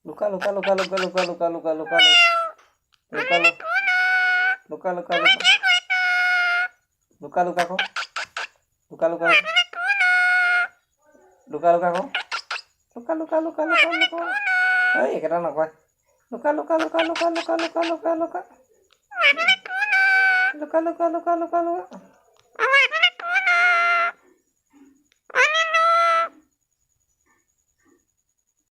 Luka, luka, luka, luka, luka, luka, luka, luka, luka, luka, luka, luka, luka kok, luka, luka, luka, luka kok, luka, luka, luka, luka, luka, একেটা নকয় লুকা লুকা লুকা লুকা লুকা লুকা লুকা লুকা লুকা লুকা লুকা লুকা লুকা